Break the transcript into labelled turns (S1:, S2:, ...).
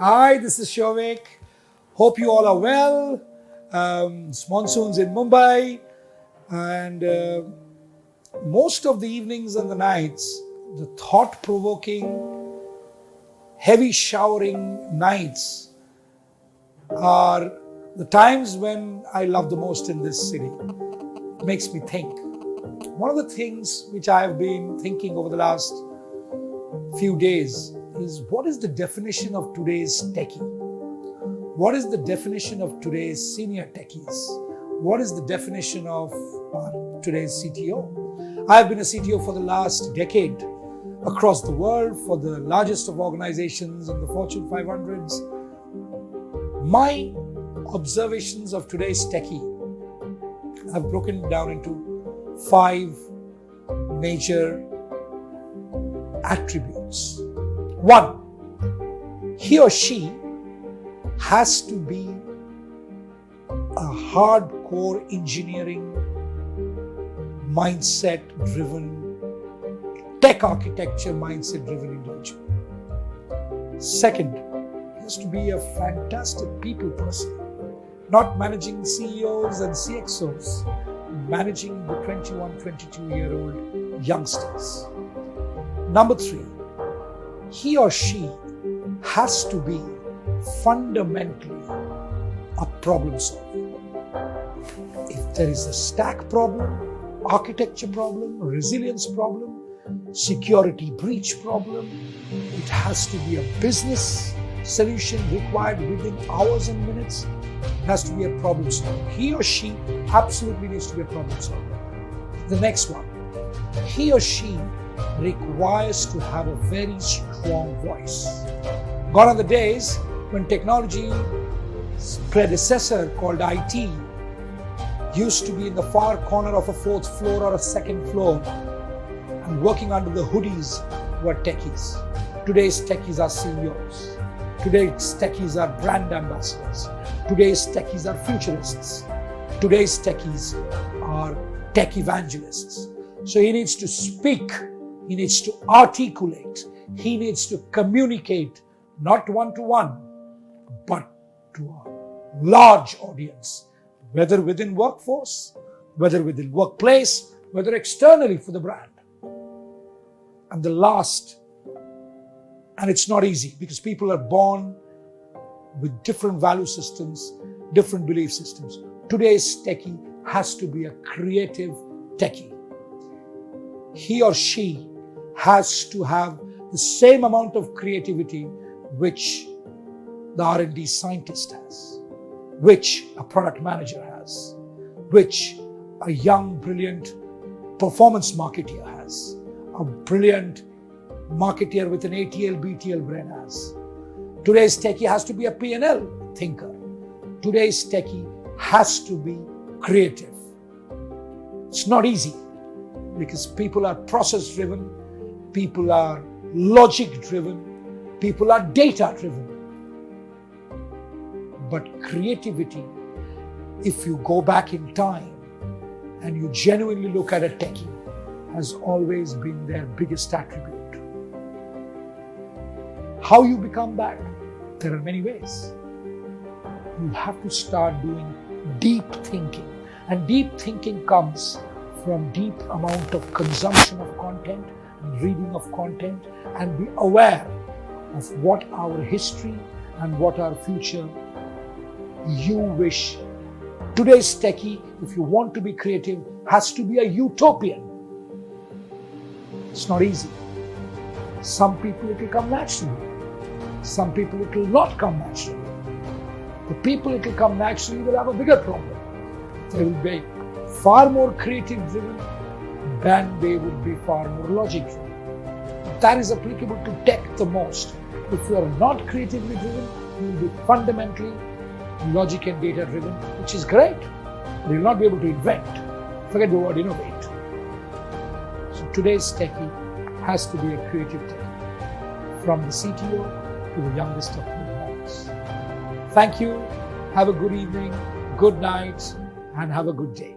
S1: Hi, this is Sauvik. Hope you all are well. It's monsoons in Mumbai, and most of the evenings and the nights, the thought-provoking, heavy showering nights are the times when I love the most in this city. It makes me think. One of the things which I have been thinking over the last few days is, what is the definition of today's techie? What is the definition of today's senior techies? What is the definition of today's CTO? I have been a CTO for the last decade across the world for the largest of organizations in the Fortune 500s. My observations of today's techie have broken down into 5 major attributes. 1, he or she has to be a hardcore engineering mindset driven, tech architecture mindset driven individual. 2nd, he has to be a fantastic people person, not managing CEOs and CXOs, managing the 21, 22-year-old youngsters. Number 3, he or she has to be fundamentally a problem solver. If there is a stack problem, architecture problem, resilience problem, security breach problem, it has to be a business solution required within hours and minutes. It has to be a problem solver. He or she absolutely needs to be a problem solver. The next one, he or she requires to have a very strong voice. Gone are the days when technology's predecessor called IT used to be in the far corner of a 4th floor or a 2nd floor, and working under the hoodies were techies. Today's techies are CEOs. Today's techies are brand ambassadors. Today's techies are futurists. Today's techies are tech evangelists. So he needs to speak, he needs to articulate, he needs to communicate, not one-to-one, but to a large audience, whether within workforce, whether within workplace, whether externally for the brand. And the last, and it's not easy because people are born with different value systems, different belief systems. Today's techie has to be a creative techie. He or she has to have the same amount of creativity which the R&D scientist has, which a product manager has, which a young, brilliant performance marketeer has, a brilliant marketeer with an ATL, BTL brain has. Today's techie has to be a P&L thinker. Today's techie has to be creative. It's not easy because people are process-driven, people are logic-driven, people are data-driven. But creativity, if you go back in time and you genuinely look at a techie, has always been their biggest attribute. How you become that? There are many ways. You have to start doing deep thinking. And deep thinking comes from deep amount of consumption of content and reading of content, and be aware of what our history and what our future you wish. Today's techie, if you want to be creative, has to be a utopian. It's not easy. Some people it will come naturally. Some people it will not come naturally. The people it will come naturally will have a bigger problem. They will be far more creative driven than they would be far more logic driven. That is applicable to tech the most. If you are not creatively driven, you will be fundamentally logic and data driven, which is great. But you will not be able to invent. Forget the word innovate. So today's techie has to be a creative techie, from the CTO to the youngest of newborns. Thank you. Have a good evening, good night, and have a good day.